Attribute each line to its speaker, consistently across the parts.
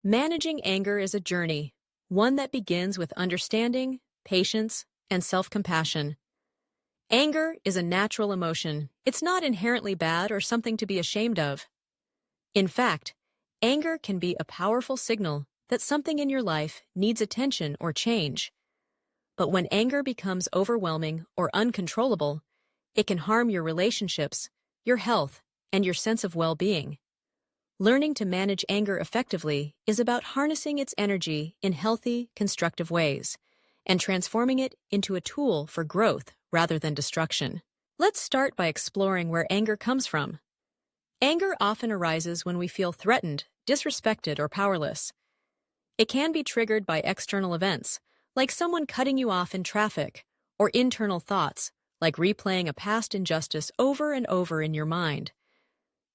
Speaker 1: Managing anger is a journey, one that begins with understanding, patience, and self-compassion. Anger is a natural emotion. It's not inherently bad or something to be ashamed of. In fact, anger can be a powerful signal that something in your life needs attention or change. But when anger becomes overwhelming or uncontrollable, it can harm your relationships, your health, and your sense of well-being. Learning to manage anger effectively is about harnessing its energy in healthy, constructive ways and transforming it into a tool for growth rather than destruction. Let's start by exploring where anger comes from. Anger often arises when we feel threatened, disrespected, or powerless. It can be triggered by external events, like someone cutting you off in traffic, or internal thoughts, like replaying a past injustice over and over in your mind.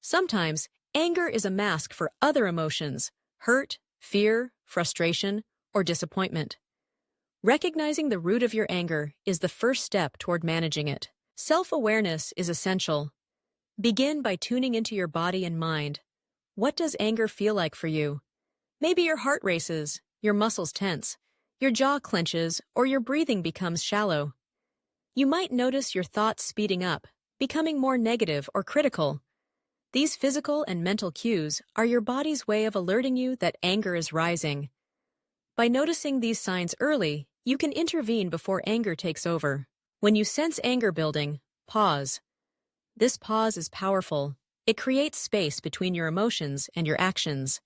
Speaker 1: Sometimes, anger is a mask for other emotions: hurt, fear, frustration, or disappointment. Recognizing the root of your anger is the first step toward managing it. Self-awareness is essential. Begin by tuning into your body and mind. What does anger feel like for you? Maybe your heart races, your muscles tense, your jaw clenches, or your breathing becomes shallow. You might notice your thoughts speeding up, becoming more negative or critical. These physical and mental cues are your body's way of alerting you that anger is rising. By noticing these signs early, you can intervene before anger takes over. When you sense anger building, pause. This pause is powerful. It creates space between your emotions and your actions.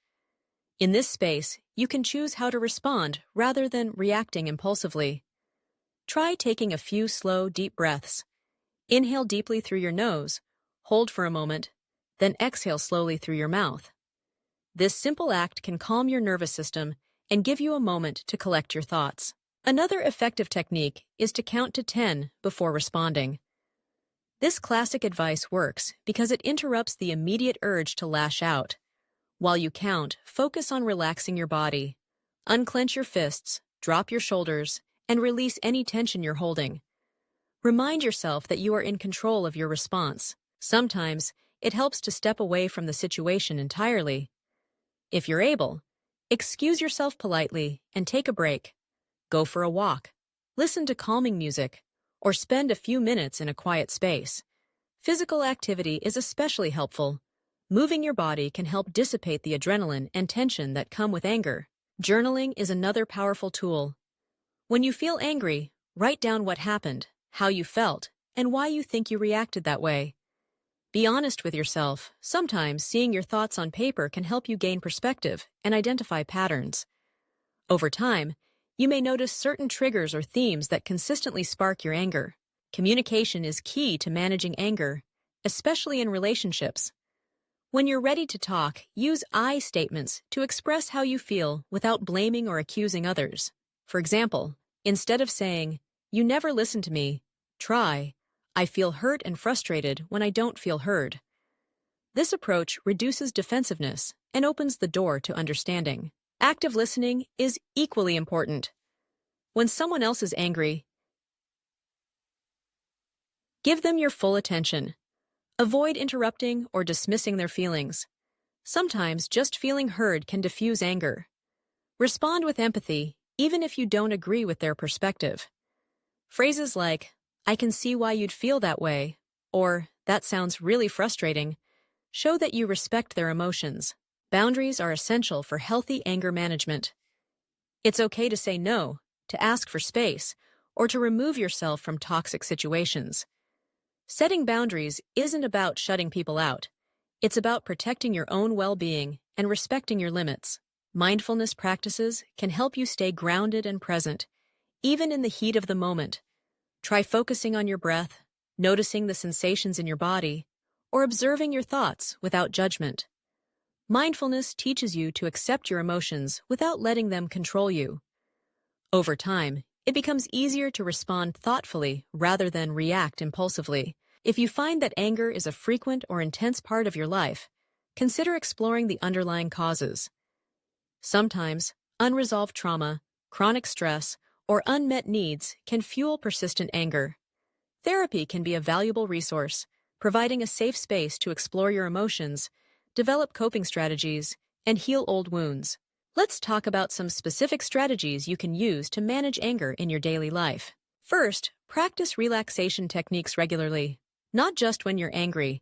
Speaker 1: In this space, you can choose how to respond rather than reacting impulsively. Try taking a few slow, deep breaths. Inhale deeply through your nose, hold for a moment, then exhale slowly through your mouth. This simple act can calm your nervous system and give you a moment to collect your thoughts. Another effective technique is to count to 10 before responding. This classic advice works because it interrupts the immediate urge to lash out. While you count, focus on relaxing your body. Unclench your fists, drop your shoulders, and release any tension you're holding. Remind yourself that you are in control of your response. Sometimes, it helps to step away from the situation entirely. If you're able, excuse yourself politely and take a break. Go for a walk, listen to calming music, or spend a few minutes in a quiet space. Physical activity is especially helpful. Moving your body can help dissipate the adrenaline and tension that come with anger. Journaling is another powerful tool. When you feel angry, write down what happened, how you felt, and why you think you reacted that way. Be honest with yourself. Sometimes seeing your thoughts on paper can help you gain perspective and identify patterns. Over time, you may notice certain triggers or themes that consistently spark your anger. Communication is key to managing anger, especially in relationships. When you're ready to talk, use I statements to express how you feel without blaming or accusing others. For example, instead of saying, "You never listen to me," try, "I feel hurt and frustrated when I don't feel heard." This approach reduces defensiveness and opens the door to understanding. Active listening is equally important. When someone else is angry, give them your full attention. Avoid interrupting or dismissing their feelings. Sometimes just feeling heard can diffuse anger. Respond with empathy, even if you don't agree with their perspective. Phrases like, "I can see why you'd feel that way," or "That sounds really frustrating," show that you respect their emotions. Boundaries are essential for healthy anger management. It's okay to say no, to ask for space, or to remove yourself from toxic situations. Setting boundaries isn't about shutting people out. It's about protecting your own well-being and respecting your limits. Mindfulness practices can help you stay grounded and present, even in the heat of the moment. Try focusing on your breath, noticing the sensations in your body, or observing your thoughts without judgment. Mindfulness teaches you to accept your emotions without letting them control you. Over time, it becomes easier to respond thoughtfully rather than react impulsively. If you find that anger is a frequent or intense part of your life, consider exploring the underlying causes. Sometimes, unresolved trauma, chronic stress, or unmet needs can fuel persistent anger. Therapy can be a valuable resource, providing a safe space to explore your emotions, develop coping strategies, and heal old wounds. Let's talk about some specific strategies you can use to manage anger in your daily life. First, practice relaxation techniques regularly, not just when you're angry.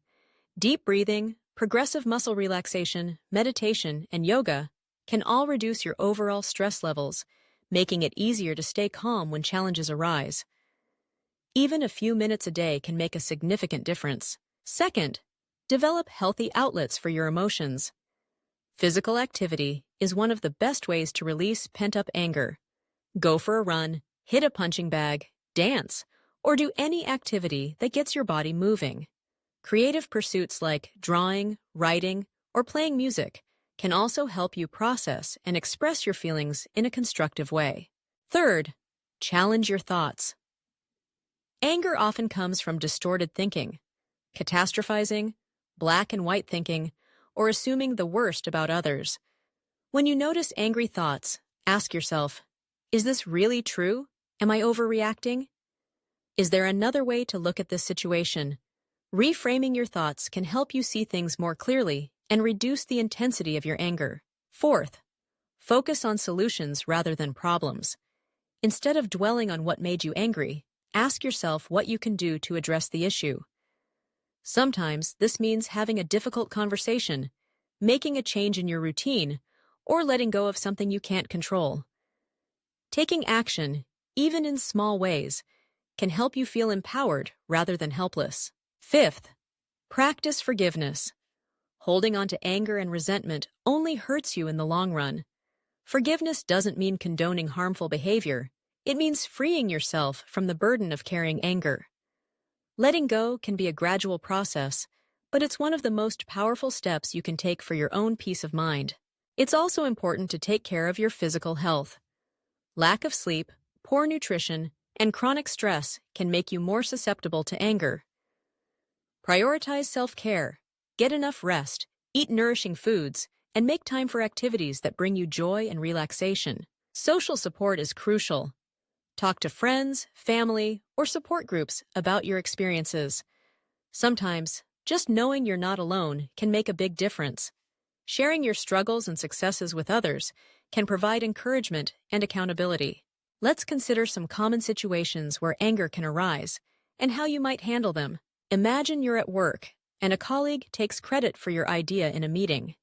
Speaker 1: Deep breathing, progressive muscle relaxation, meditation, and yoga can all reduce your overall stress levels, making it easier to stay calm when challenges arise. Even a few minutes a day can make a significant difference. Second, develop healthy outlets for your emotions. Physical activity is one of the best ways to release pent-up anger. Go for a run, hit a punching bag, dance, or do any activity that gets your body moving. Creative pursuits like drawing, writing, or playing music can also help you process and express your feelings in a constructive way. Third, challenge your thoughts. Anger often comes from distorted thinking, catastrophizing, black and white thinking, or assuming the worst about others. When you notice angry thoughts, ask yourself, is this really true? Am I overreacting? Is there another way to look at this situation? Reframing your thoughts can help you see things more clearly and reduce the intensity of your anger. Fourth, focus on solutions rather than problems. Instead of dwelling on what made you angry, ask yourself what you can do to address the issue. Sometimes this means having a difficult conversation, making a change in your routine, or letting go of something you can't control. Taking action, even in small ways, can help you feel empowered rather than helpless. Fifth, practice forgiveness. Holding on to anger and resentment only hurts you in the long run. Forgiveness doesn't mean condoning harmful behavior. It means freeing yourself from the burden of carrying anger. Letting go can be a gradual process, but it's one of the most powerful steps you can take for your own peace of mind. It's also important to take care of your physical health. Lack of sleep, poor nutrition, and chronic stress can make you more susceptible to anger. Prioritize self-care, get enough rest, eat nourishing foods, and make time for activities that bring you joy and relaxation. Social support is crucial. Talk to friends, family, or support groups about your experiences. Sometimes, just knowing you're not alone can make a big difference. Sharing your struggles and successes with others can provide encouragement and accountability. Let's consider some common situations where anger can arise and how you might handle them. Imagine you're at work and a colleague takes credit for your idea in a meeting.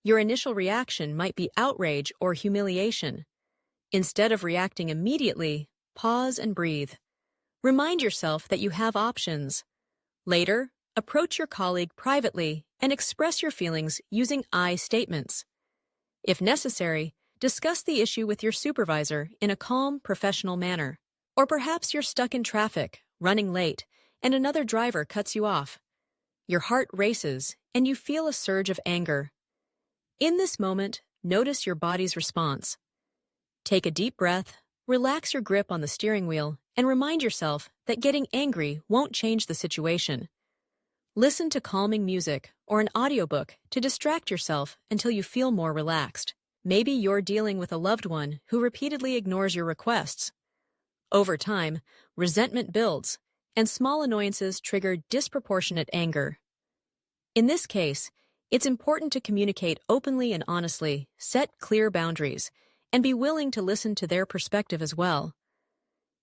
Speaker 1: Your initial reaction might be outrage or humiliation. Instead of reacting immediately, pause and breathe. Remind yourself that you have options. Later, approach your colleague privately and express your feelings using I statements. If necessary, discuss the issue with your supervisor in a calm, professional manner. Or perhaps you're stuck in traffic, running late, and another driver cuts you off. Your heart races, and you feel a surge of anger. In this moment, notice your body's response. Take a deep breath, relax your grip on the steering wheel, and remind yourself that getting angry won't change the situation. Listen to calming music or an audiobook to distract yourself until you feel more relaxed. Maybe you're dealing with a loved one who repeatedly ignores your requests. Over time, resentment builds, and small annoyances trigger disproportionate anger. In this case, it's important to communicate openly and honestly, set clear boundaries, and be willing to listen to their perspective as well.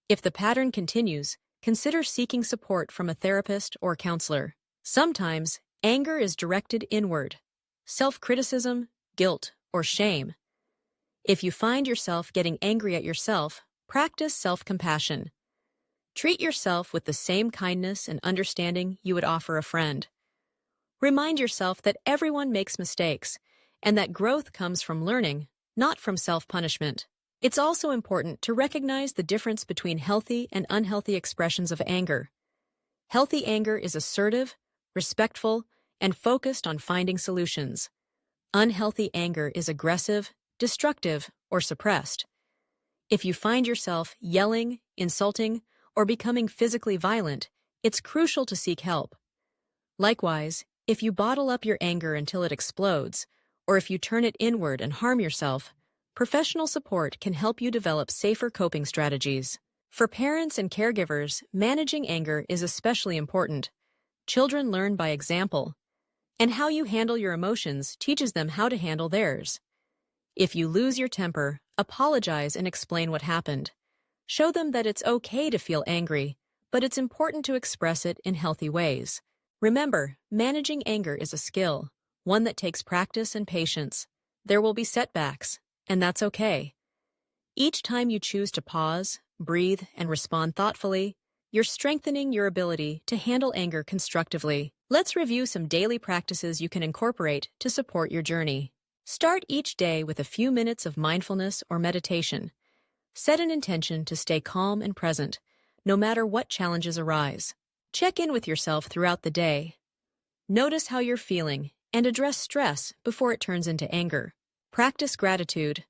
Speaker 1: If the pattern continues, consider seeking support from a therapist or counselor. Sometimes, anger is directed inward, self-criticism, guilt, or shame. If you find yourself getting angry at yourself, practice self-compassion. Treat yourself with the same kindness and understanding you would offer a friend. Remind yourself that everyone makes mistakes, and that growth comes from learning, not from self-punishment. It's also important to recognize the difference between healthy and unhealthy expressions of anger. Healthy anger is assertive, respectful, and focused on finding solutions. Unhealthy anger is aggressive, destructive, or suppressed. If you find yourself yelling, insulting, or becoming physically violent, it's crucial to seek help. Likewise, if you bottle up your anger until it explodes, or if you turn it inward and harm yourself, professional support can help you develop safer coping strategies. For parents and caregivers, managing anger is especially important. Children learn by example, and how you handle your emotions teaches them how to handle theirs. If you lose your temper, apologize and explain what happened. Show them that it's okay to feel angry, but it's important to express it in healthy ways. Remember, managing anger is a skill, one that takes practice and patience. There will be setbacks, and that's okay. Each time you choose to pause, breathe, and respond thoughtfully, you're strengthening your ability to handle anger constructively. Let's review some daily practices you can incorporate to support your journey. Start each day with a few minutes of mindfulness or meditation. Set an intention to stay calm and present, no matter what challenges arise. Check in with yourself throughout the day. Notice how you're feeling and address stress before it turns into anger. Practice gratitude.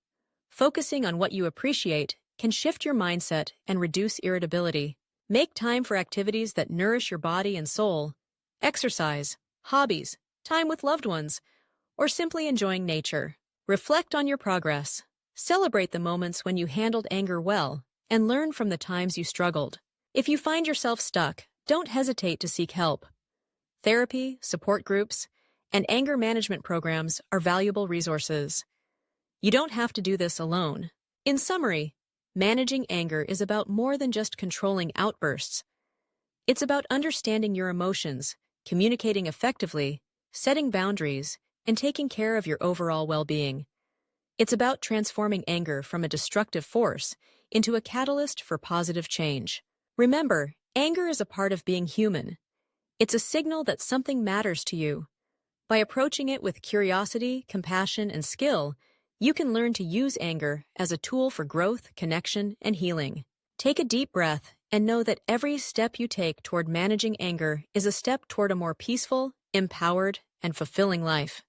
Speaker 1: Focusing on what you appreciate can shift your mindset and reduce irritability. Make time for activities that nourish your body and soul. Exercise, hobbies, time with loved ones, or simply enjoying nature. Reflect on your progress. Celebrate the moments when you handled anger well and learn from the times you struggled. If you find yourself stuck, don't hesitate to seek help. Therapy, support groups, and anger management programs are valuable resources. You don't have to do this alone. In summary, managing anger is about more than just controlling outbursts. It's about understanding your emotions, communicating effectively, setting boundaries, and taking care of your overall well-being. It's about transforming anger from a destructive force into a catalyst for positive change. Remember, anger is a part of being human. It's a signal that something matters to you. By approaching it with curiosity, compassion, and skill, you can learn to use anger as a tool for growth, connection, and healing. Take a deep breath and know that every step you take toward managing anger is a step toward a more peaceful, empowered, and fulfilling life.